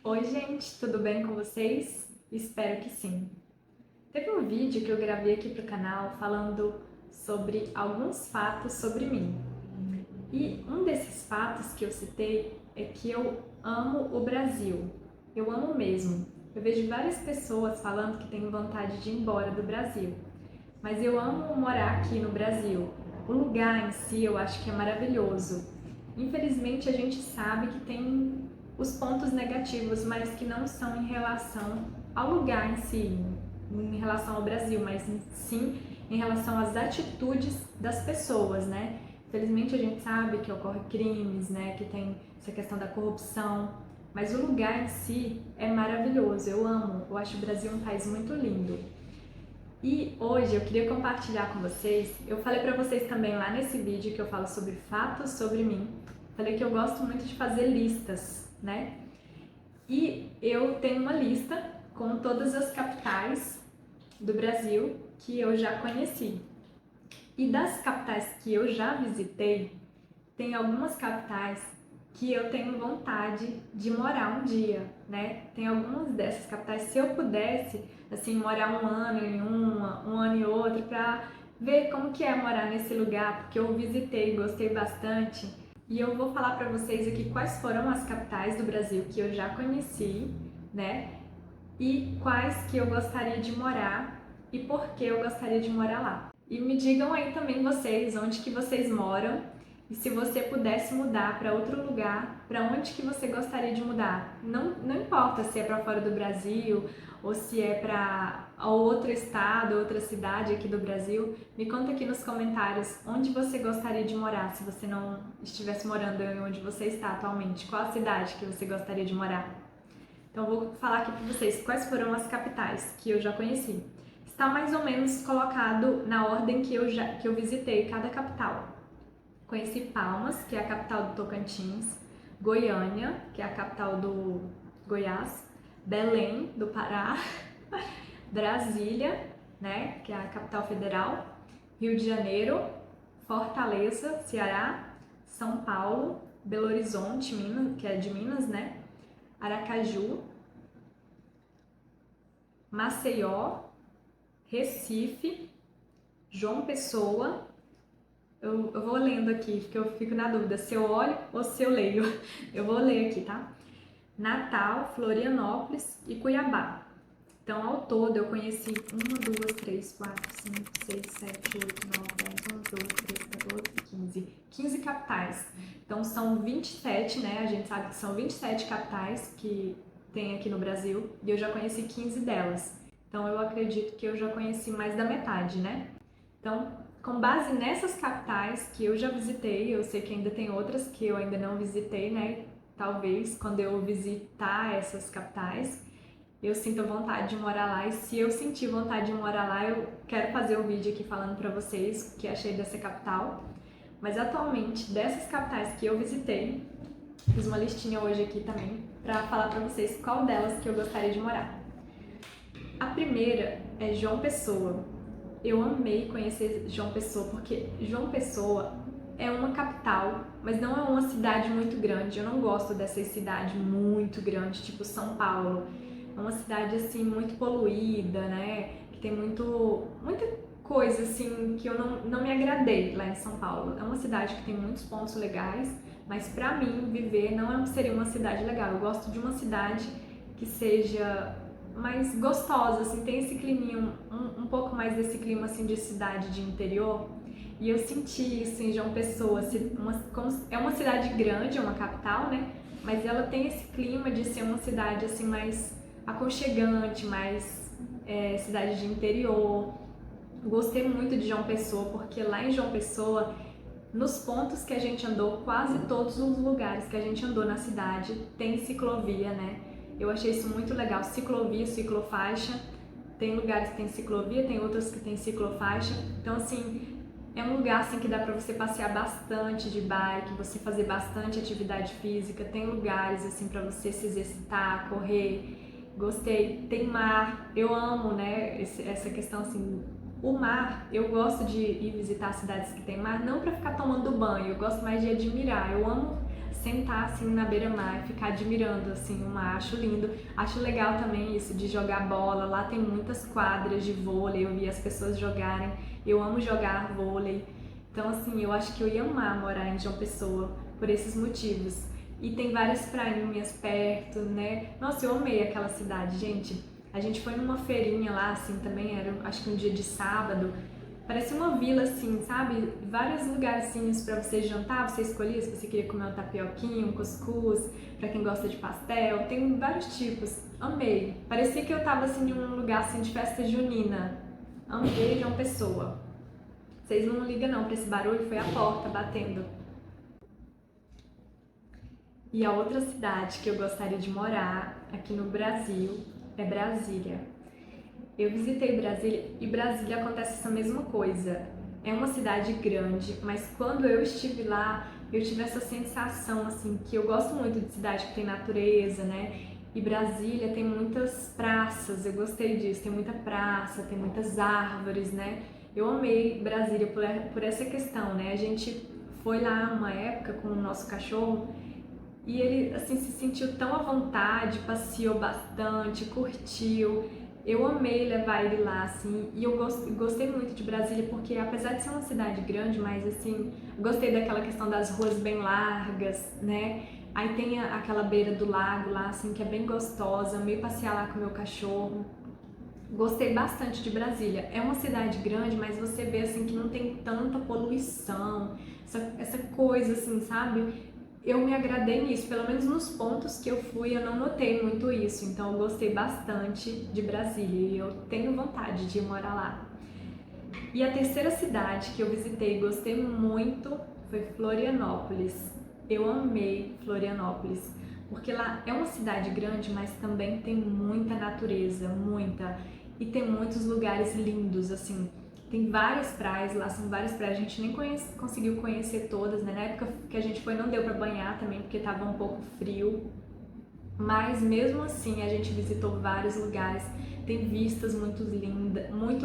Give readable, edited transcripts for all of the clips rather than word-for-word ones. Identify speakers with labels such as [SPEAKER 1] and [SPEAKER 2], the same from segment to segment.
[SPEAKER 1] Oi gente, tudo bem com vocês? Espero que sim. Teve um vídeo que eu gravei aqui pro canal falando sobre alguns fatos sobre mim. E um desses fatos que eu citei é que eu amo o Brasil. Eu amo mesmo. Eu vejo várias pessoas falando que têm vontade de ir embora do Brasil. Mas eu amo morar aqui no Brasil. O lugar em si eu acho que é maravilhoso. Infelizmente a gente sabe que tem os pontos negativos, mas que não são em relação ao lugar em si, em relação ao Brasil, mas sim em relação às atitudes das pessoas, né? Infelizmente a gente sabe que ocorre crimes, né? Que tem essa questão da corrupção, mas o lugar em si é maravilhoso. Eu amo. Eu acho o Brasil um país muito lindo. E hoje eu queria compartilhar com vocês, eu falei pra vocês também lá nesse vídeo que eu falo sobre fatos sobre mim, falei que eu gosto muito de fazer listas, né? E eu tenho uma lista com todas as capitais do Brasil que eu já conheci. E das capitais que eu já visitei, tem algumas capitais que eu tenho vontade de morar um dia, né? Tem algumas dessas capitais, se eu pudesse, assim, morar um ano em uma, um ano em outra, pra ver como que é morar nesse lugar, porque eu visitei, gostei bastante. E eu vou falar pra vocês aqui quais foram as capitais do Brasil que eu já conheci, né? E quais que eu gostaria de morar e por que eu gostaria de morar lá. E me digam aí também vocês, onde que vocês moram e se você pudesse mudar para outro lugar, para onde que você gostaria de mudar? Não importa se é para fora do Brasil ou se é para outro estado, outra cidade aqui do Brasil, me conta aqui nos comentários onde você gostaria de morar, se você não estivesse morando onde você está atualmente. Qual a cidade que você gostaria de morar? Então vou falar aqui para vocês quais foram as capitais que eu já conheci. Está mais ou menos colocado na ordem que eu visitei cada capital. Conheci Palmas, que é a capital do Tocantins, Goiânia, que é a capital do Goiás, Belém, do Pará, Brasília, né, que é a capital federal, Rio de Janeiro, Fortaleza, Ceará, São Paulo, Belo Horizonte, Minas, que é de Minas, né, Aracaju, Maceió, Recife, João Pessoa. Eu vou lendo aqui, porque eu fico na dúvida se eu olho ou se eu leio. Eu vou ler aqui, tá? Natal, Florianópolis e Cuiabá. Então, ao todo, eu conheci 1, 2, 3, 4, 5, 6, 7, 8, 9, 10, 11, 12, 13, 14, 15. 15 capitais. Então, são 27, né? A gente sabe que são 27 capitais que tem aqui no Brasil e eu já conheci 15 delas. Então, eu acredito que eu já conheci mais da metade, né? Então, com base nessas capitais que eu já visitei, eu sei que ainda tem outras que eu ainda não visitei, né? Talvez quando eu visitar essas capitais, eu sinto vontade de morar lá, e se eu sentir vontade de morar lá, eu quero fazer um vídeo aqui falando pra vocês o que achei dessa capital. Mas atualmente, dessas capitais que eu visitei, fiz uma listinha hoje aqui também pra falar pra vocês qual delas que eu gostaria de morar. A primeira é João Pessoa. Eu amei conhecer João Pessoa, porque João Pessoa é uma capital, mas não é uma cidade muito grande. Eu não gosto dessas cidades muito grandes, tipo São Paulo. É uma cidade assim muito poluída, né? Que tem muita coisa assim que eu não me agradei lá em São Paulo. É uma cidade que tem muitos pontos legais, mas pra mim viver não seria uma cidade legal. Eu gosto de uma cidade que seja mais gostosa, assim, tem esse climinha, um pouco mais desse clima assim de cidade de interior. E eu senti isso em João Pessoa, é uma cidade grande, é uma capital, né? Mas ela tem esse clima de ser uma cidade assim mais aconchegante, mais cidade de interior. Gostei muito de João Pessoa, porque lá em João Pessoa, nos pontos que a gente andou, quase todos os lugares que a gente andou na cidade tem ciclovia, né? Eu achei isso muito legal, ciclovia, ciclofaixa. Tem lugares que tem ciclovia, tem outros que tem ciclofaixa. Então, assim, é um lugar assim que dá para você passear bastante de bike, você fazer bastante atividade física. Tem lugares assim para você se exercitar, correr. Gostei. Tem mar. Eu amo, né, essa questão assim. O mar, eu gosto de ir visitar cidades que tem mar, não para ficar tomando banho, eu gosto mais de admirar. Eu amo sentar assim na beira-mar e ficar admirando assim o mar, acho lindo. Acho legal também isso de jogar bola, lá tem muitas quadras de vôlei, eu vi as pessoas jogarem, eu amo jogar vôlei. Então assim, eu acho que eu ia amar morar em João Pessoa por esses motivos. E tem várias prainhas perto, né? Nossa, eu amei aquela cidade, gente. A gente foi numa feirinha lá, assim, também era, acho que um dia de sábado. Parecia uma vila, assim, sabe? Vários lugarzinhos pra você jantar, você escolhia se você queria comer um tapioquinho, um cuscuz, pra quem gosta de pastel, tem vários tipos. Amei. Parecia que eu tava, assim, em um lugar, assim, de festa junina. Amei João Pessoa. Vocês não ligam não pra esse barulho, foi a porta batendo. E a outra cidade que eu gostaria de morar aqui no Brasil é Brasília. Eu visitei Brasília e Brasília acontece essa mesma coisa. É uma cidade grande, mas quando eu estive lá, eu tive essa sensação assim que eu gosto muito de cidade que tem natureza, né? E Brasília tem muitas praças, eu gostei disso, tem muita praça, tem muitas árvores, né? Eu amei Brasília por essa questão, né? A gente foi lá uma época com o nosso cachorro e ele assim se sentiu tão à vontade, passeou bastante, curtiu. Eu amei levar ele lá, assim, e eu gostei muito de Brasília porque apesar de ser uma cidade grande, mas assim, gostei daquela questão das ruas bem largas, né? Aí tem aquela beira do lago lá, assim, que é bem gostosa, amei passear lá com o meu cachorro. Gostei bastante de Brasília. É uma cidade grande, mas você vê assim que não tem tanta poluição, essa coisa assim, sabe? Eu me agradei nisso, pelo menos nos pontos que eu fui, eu não notei muito isso. Então eu gostei bastante de Brasília e eu tenho vontade de morar lá. E a terceira cidade que eu visitei e gostei muito foi Florianópolis. Eu amei Florianópolis, porque lá é uma cidade grande, mas também tem muita natureza, muita. E tem muitos lugares lindos, assim. Tem várias praias lá, são várias praias. A gente nem conseguiu conhecer todas, né? Na época que a gente foi não deu pra banhar também, porque tava um pouco frio. Mas mesmo assim a gente visitou vários lugares, tem vistas muito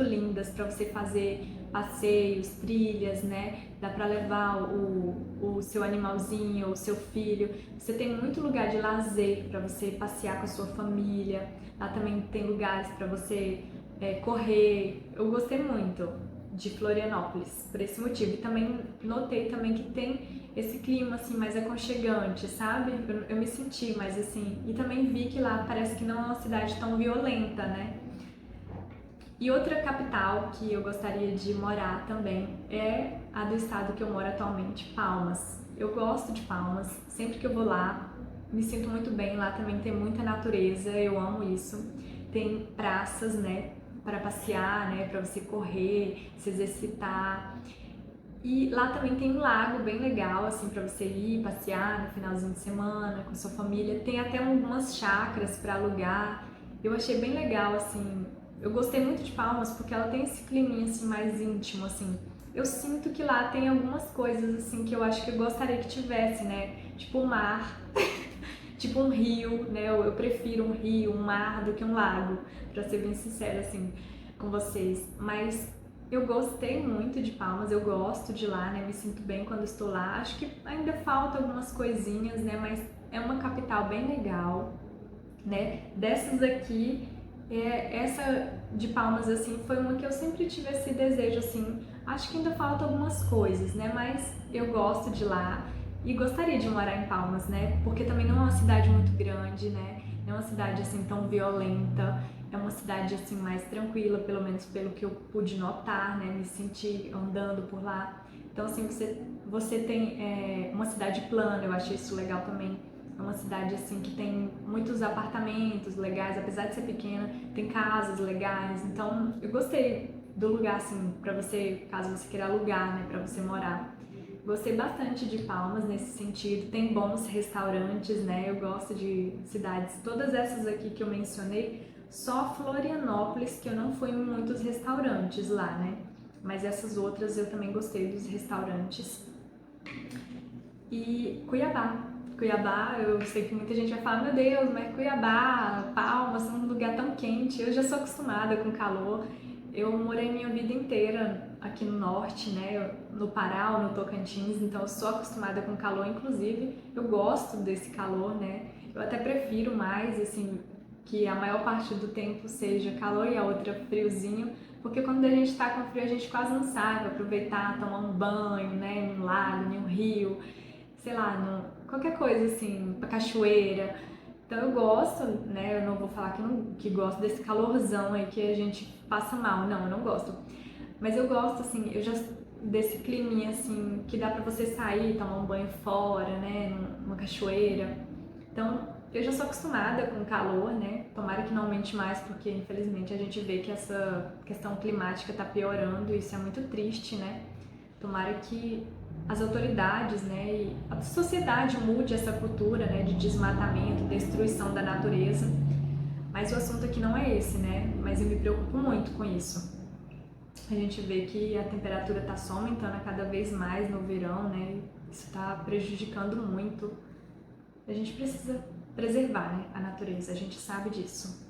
[SPEAKER 1] lindas para você fazer passeios, trilhas, né? Dá para levar o seu animalzinho, o seu filho. Você tem muito lugar de lazer para você passear com a sua família. Lá também tem lugares para você correr. Eu gostei muito de Florianópolis por esse motivo. E também notei também que tem esse clima assim mais aconchegante, sabe? Eu me senti mais assim. E também vi que lá parece que não é uma cidade tão violenta, né? E outra capital que eu gostaria de morar também é a do estado que eu moro atualmente, Palmas. Eu gosto de Palmas, sempre que eu vou lá, me sinto muito bem. Lá também tem muita natureza, eu amo isso. Tem praças, né, para passear, né, para você correr, se exercitar. E lá também tem um lago bem legal, assim, para você ir passear no finalzinho de semana com a sua família. Tem até algumas chácaras para alugar. Eu achei bem legal, assim. Eu gostei muito de Palmas porque ela tem esse climinha, assim, mais íntimo, assim. Eu sinto que lá tem algumas coisas, assim, que eu acho que eu gostaria que tivesse, né? Tipo o mar, tipo um rio, né? Eu prefiro um rio, um mar do que um lago, pra ser bem sincera, assim, com vocês. Mas eu gostei muito de Palmas, eu gosto de lá, né? Me sinto bem quando estou lá. Acho que ainda falta algumas coisinhas, né? Mas é uma capital bem legal, né? Dessas aqui, essa de Palmas, assim, foi uma que eu sempre tive esse desejo, assim. Acho que ainda falta algumas coisas, né? Mas eu gosto de lá e gostaria de morar em Palmas, né? Porque também não é uma cidade muito grande, né? Não é uma cidade, assim, tão violenta. É uma cidade assim mais tranquila, pelo menos pelo que eu pude notar, né? Me senti andando por lá. Então assim você tem uma cidade plana, eu achei isso legal também. É uma cidade assim que tem muitos apartamentos legais, apesar de ser pequena, tem casas legais. Então eu gostei do lugar assim para você, caso você queira alugar, né, para você morar. Gostei bastante de Palmas nesse sentido, tem bons restaurantes, né? Eu gosto de cidades, todas essas aqui que eu mencionei, só Florianópolis que eu não fui em muitos restaurantes lá, né? Mas essas outras eu também gostei dos restaurantes. E Cuiabá. Cuiabá, eu sei que muita gente vai falar, meu Deus, mas Cuiabá, Palmas, um lugar tão quente. Eu já sou acostumada com calor. eu morei minha vida inteira aqui no norte, né, no Pará ou no Tocantins, então eu sou acostumada com calor, inclusive eu gosto desse calor, né, eu até prefiro mais, assim, que a maior parte do tempo seja calor e a outra friozinho, porque quando a gente tá com frio a gente quase não sabe aproveitar, tomar um banho, né, em um lago, em um rio, sei lá, qualquer coisa assim, pra cachoeira. Então eu gosto, né? Eu não vou falar que gosto desse calorzão aí que a gente passa mal, não, eu não gosto. Mas eu gosto, assim, eu já desse climinha assim, que dá pra você sair, tomar um banho fora, né? Numa cachoeira. Então eu já sou acostumada com calor, né? Tomara que não aumente mais, porque infelizmente a gente vê que essa questão climática tá piorando e isso é muito triste, né? Tomara que as autoridades, né, e a sociedade mude essa cultura, né, de desmatamento, destruição da natureza. Mas o assunto aqui não é esse, né? Mas eu me preocupo muito com isso. A gente vê que a temperatura está só aumentando cada vez mais no verão, né? Isso está prejudicando muito. A gente precisa preservar, né, a natureza, a gente sabe disso.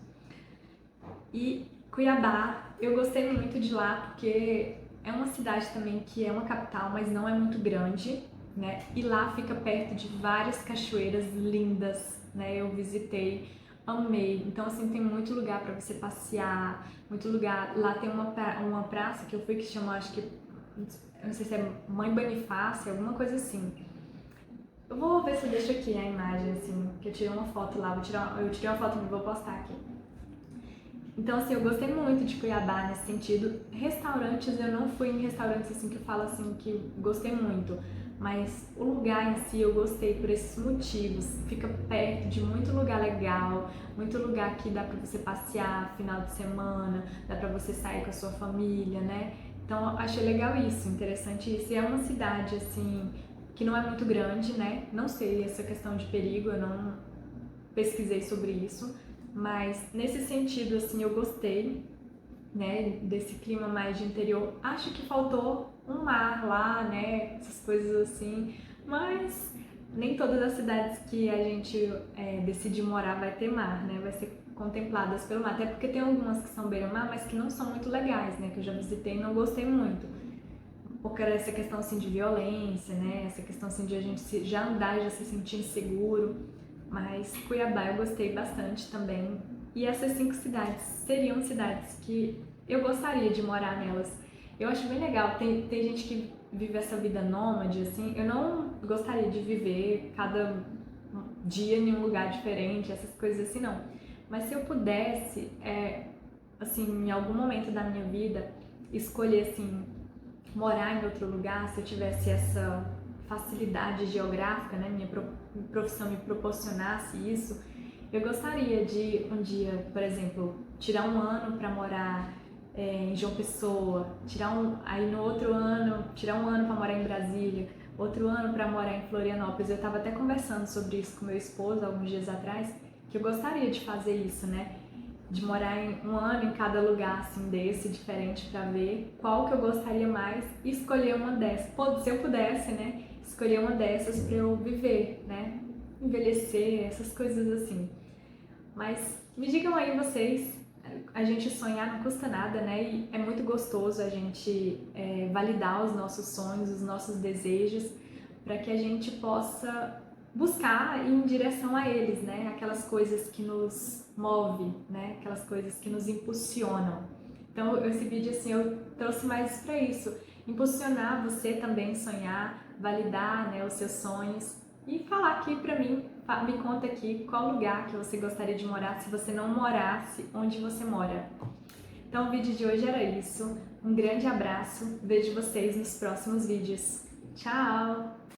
[SPEAKER 1] E Cuiabá, eu gostei muito de lá porque é uma cidade também que é uma capital, mas não é muito grande, né? E lá fica perto de várias cachoeiras lindas, né? Eu visitei, amei. Então, assim, tem muito lugar para você passear, muito lugar. Lá tem uma praça que eu fui que chama, acho que, eu não sei se é Mãe Bonifácia, alguma coisa assim. Eu vou ver se eu deixo aqui a imagem, assim, que eu tirei uma foto lá. Eu tirei uma foto e vou postar aqui. Então, assim, eu gostei muito de Cuiabá nesse sentido. Restaurantes, eu não fui em restaurantes assim que eu falo assim que gostei muito, mas o lugar em si eu gostei por esses motivos. Fica perto de muito lugar legal, muito lugar que dá pra você passear final de semana, dá pra você sair com a sua família, né? Então, eu achei legal isso, interessante isso. E é uma cidade assim que não é muito grande, né? Não sei essa questão de perigo, eu não pesquisei sobre isso. Mas nesse sentido, assim, eu gostei, né, desse clima mais de interior. Acho que faltou um mar lá, né, essas coisas assim, mas nem todas as cidades que a gente decide morar vai ter mar, né, vai ser contempladas pelo mar, até porque tem algumas que são beira-mar, mas que não são muito legais, né, que eu já visitei e não gostei muito. Porque era essa questão assim de violência, né, essa questão assim de a gente já andar e já se sentir inseguro. Mas Cuiabá eu gostei bastante também. E essas 5 cidades seriam cidades que eu gostaria de morar nelas. Eu acho bem legal. Tem gente que vive essa vida nômade, assim. Eu não gostaria de viver cada dia em um lugar diferente, essas coisas assim, não. Mas se eu pudesse, assim, em algum momento da minha vida, escolher, assim, morar em outro lugar, se eu tivesse essa facilidade geográfica, né, minha profissão me proporcionasse isso, eu gostaria de um dia, por exemplo, tirar um ano para morar em João Pessoa, aí no outro ano, tirar um ano para morar em Brasília, outro ano para morar em Florianópolis. Eu estava até conversando sobre isso com meu esposo alguns dias atrás, que eu gostaria de fazer isso, né? De morar um ano em cada lugar assim desse diferente para ver qual que eu gostaria mais e escolher uma dessas. Se eu pudesse, né, escolher uma dessas para eu viver, né, envelhecer, essas coisas assim. Mas me digam aí vocês, a gente sonhar não custa nada, né? E é muito gostoso a gente validar os nossos sonhos, os nossos desejos, para que a gente possa buscar ir em direção a eles, né? Aquelas coisas que nos movem, né? Aquelas coisas que nos impulsionam. Então, esse vídeo, assim, eu trouxe mais para isso, impulsionar você também sonhar, validar, né, os seus sonhos e falar aqui para mim, me conta aqui qual lugar que você gostaria de morar se você não morasse onde você mora. Então, o vídeo de hoje era isso. Um grande abraço, vejo vocês nos próximos vídeos. Tchau!